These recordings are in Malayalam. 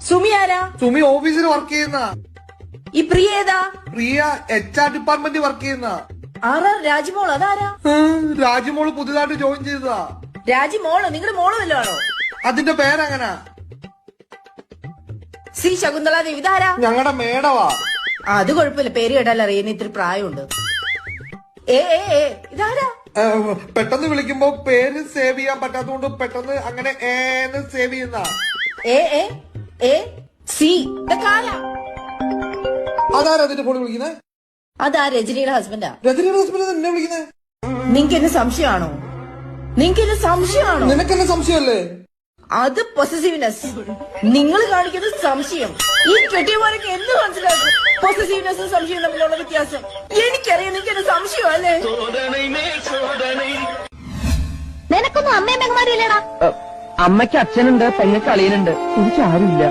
സുമി ആരാ? സുമി ഓഫീസിൽ വർക്ക് ചെയ്യുന്ന. ഈ പ്രിയ ഏതാ? പ്രിയ HR ഡിപ്പാർട്ട്മെന്റ് വർക്ക് ചെയ്യുന്ന. രാജിമോൾ അതാരാ? രാജിമോള് പുതിയതായിട്ട് ജോയിൻ ചെയ്തതാ. രാജിമോള് നിങ്ങളുടെ മോള് വല്ലോ ആണോ? അതിന്റെ പേരെങ്ങനാ? സി ശകുന്തള ദേവി. ഇതാരാ? ഞങ്ങളുടെ മേഡവാ. അത് കുഴപ്പമില്ല, പേര് കേട്ടാൽ അറിയുന്ന ഇത്തിരി പ്രായമുണ്ട്. ഇതാരാ? പെട്ടെന്ന് വിളിക്കുമ്പോ പേര് സേവ് ചെയ്യാൻ പറ്റാത്തതുകൊണ്ട് പെട്ടെന്ന് അങ്ങനെ ഏന്ന് സേവ് ചെയ്യുന്ന. അതാരാ അതിന്റെ ഫോൺ വിളിക്കുന്നത്? അതാ രജനിയുടെ ഹസ്ബൻഡാ. രജനിയുടെ ഹസ്ബൻഡ് എന്നെ വിളിക്കുന്നത്? നിങ്ങക്ക് എന്നെ സംശയമാണോ? നിനക്കെന്നെ സംശയമല്ലേ? അത് പൊസസീവ്നെസ്. നിങ്ങൾ കാണിക്കുന്നത് സംശയം. ഈ കെട്ടിയമാരൊക്കെ എന്ത് മനസ്സിലാക്കും? പൊസസീവ്നെസ്സും സംശയം തമ്മിലുള്ള വ്യത്യാസം എനിക്കറിയാം. നിങ്ങൾക്ക് എന്നെ സംശയം അല്ലേ? നിനക്കൊന്നും അമ്മയും പെങ്ങന്മാരും ഇല്ലടാ. അമ്മയ്ക്ക് അച്ഛനുണ്ട്, പെങ്ങൾക്ക് അളിയനുണ്ട്, എനിക്ക് ആരുമില്ല.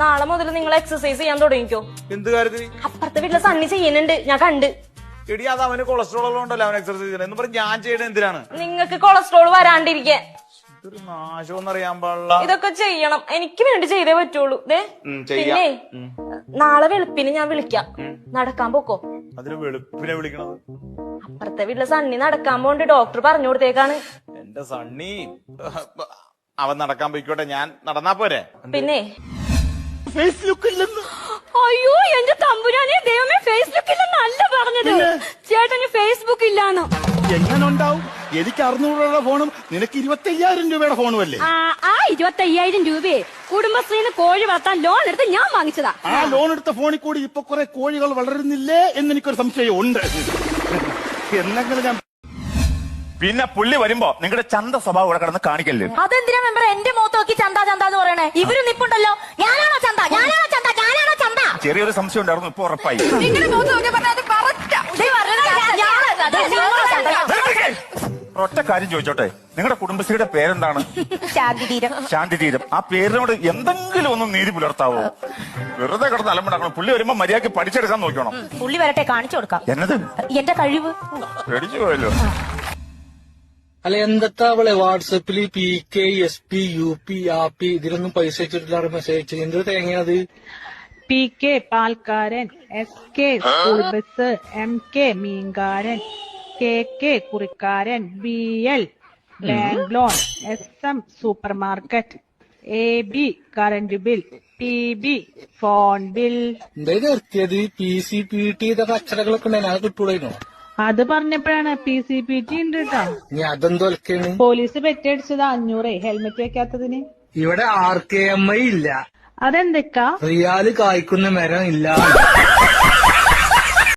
നാളെ മുതൽ നിങ്ങൾ എക്സസൈസ് ചെയ്യാൻ തുടങ്ങിക്കോ. എന്ത് കാര്യത്തിന്? അപ്പുറത്തെ വീട്ടിലെ സണ്ണി ചെയ്യുന്നുണ്ട്, ഞാൻ കണ്ട്. എടി അത് അവന് കൊളസ്ട്രോൾ ഉള്ളതുകൊണ്ടല്ലോ അവൻ എക്സർസൈസ് ചെയ്യണം എന്ന് പറഞ്ഞ് ഞാൻ ചെയ്യണത് എന്തിനാണ്? നിങ്ങൾക്ക് കൊളസ്ട്രോൾ വരാണ്ടിരിക്കാൻ. ഇതൊരു നാശമെന്ന് അറിയാൻ പാടില്ല. ഇതൊക്കെ ചെയ്യണം, എനിക്ക് വേണ്ടി ചെയ്തേ പറ്റുള്ളൂ. പിന്നെ നാളെ വെളുപ്പിന് ഞാൻ വിളിക്കാം, നടക്കാൻ പോക്കോ. അതിന് വെളുപ്പിനെ വിളിക്കണത്? അപ്പുറത്തെ വീട്ടിലെ സണ്ണി നടക്കാൻ പോണ്ട്, ഡോക്ടർ പറഞ്ഞു കൊടുത്തേക്കാണ്. എന്റെ സണ്ണി അവൻ നടക്കാൻ പോയിക്കോട്ടെ, ഞാൻ നടന്നാ പോരെ. പിന്നെ ഫേസ്ബുക്ക് ഇല്ലെന്ന്. അയ്യോ എന്റെ തമ്പുരാനെ, ദൈവമേ, ഫേസ്ബുക്ക് ഇല്ലെന്നല്ല പറഞ്ഞത്, ചേട്ടന് ഫേസ്ബുക്ക് ഇല്ലാന്ന്. എങ്ങനെ ഉണ്ടാവും? എനിക്ക് 600 രൂപയുടെ ഫോണും നിനക്ക് 25,000 രൂപയുടെ ഫോണും അല്ലേ? ആ 25,000 രൂപയെ കുടുംബശ്രീന്ന് കോഴി വളർത്താൻ ലോൺ എടുത്ത് ഞാൻ വാങ്ങിച്ചതാ. ആ ലോൺ എടുത്ത ഫോണിൽ കൂടി ഇപ്പൊ കുറെ കോഴികൾ വളരുന്നില്ലേ എന്ന് എനിക്കൊരു സംശയം ഉണ്ട്. എന്നെങ്കിലും ഞാൻ പിന്നെ പുള്ളി വരുമ്പോ നിങ്ങളുടെ ചന്ത സ്വഭാവം ഇവിടെ കിടന്ന് കാണിക്കല്ലേ? അതെന്തിനാ മെമ്പർ എന്റെ മുഖത്ത് നോക്കി ചന്ത എന്ന് പറയണേ? ഇവര് നിപ്പുണ്ടല്ലോ, ഞാനാണോ ചന്ത? ചെറിയൊരു സംശയം ഉണ്ടായിരുന്നു, ഇപ്പൊ ഉറപ്പായി. ഒറ്റ കാര്യം ചോദിച്ചോട്ടെ, നിങ്ങളുടെ കുടുംബശ്രീയുടെ പേരെന്താണ്? ശാന്തിതീരം. ആ പേരിനോട് എന്തെങ്കിലും ഒന്ന് നീതി പുലർത്താവോ? വെറുതെ കിടന്ന് അലമ്പുണ്ടാക്കണം. പുള്ളി വരുമ്പോ മര്യാദക്ക് പഠിച്ചെടുക്കാൻ നോക്കണം. പുള്ളി വരട്ടെ, കാണിച്ചു കൊടുക്കാം എന്നത് എന്റെ കഴിവ്. പേടിച്ചു പോയല്ലോ. അല്ല എന്താ അവളെ വാട്സപ്പില് PK SP UP ആപ്പി ഇതിലൊന്നും പൈസ അയച്ചിട്ടില്ല, മെസ്സേജ് അയച്ചു. എന്തൊരു തേങ്ങയത്? PK പാൽക്കാരൻ, SK school bus, MK മീൻകാരൻ, KK കുറിക്കാരൻ, BL bank loan, SM super market, AB current bill, TB phone bill. എന്താ നിർത്തിയത്? PC PT ഇതൊക്കെ അക്ഷരങ്ങളൊക്കെ ഉണ്ടായിരുന്നു, അത് കിട്ടൂടായിരുന്നോ? അത് പറഞ്ഞപ്പോഴാണ് PCPT ഉണ്ട് കേട്ടോ. ഇനി അതെന്തോലൊക്കെയാണ്? Police പെറ്റടിച്ചത് 500 helmet വെക്കാത്തതിന്. ഇവിടെ RKMI ഇല്ല. അതെന്തൊക്കാ? റിയാല് കായ്ക്കുന്ന മരം ഇല്ല.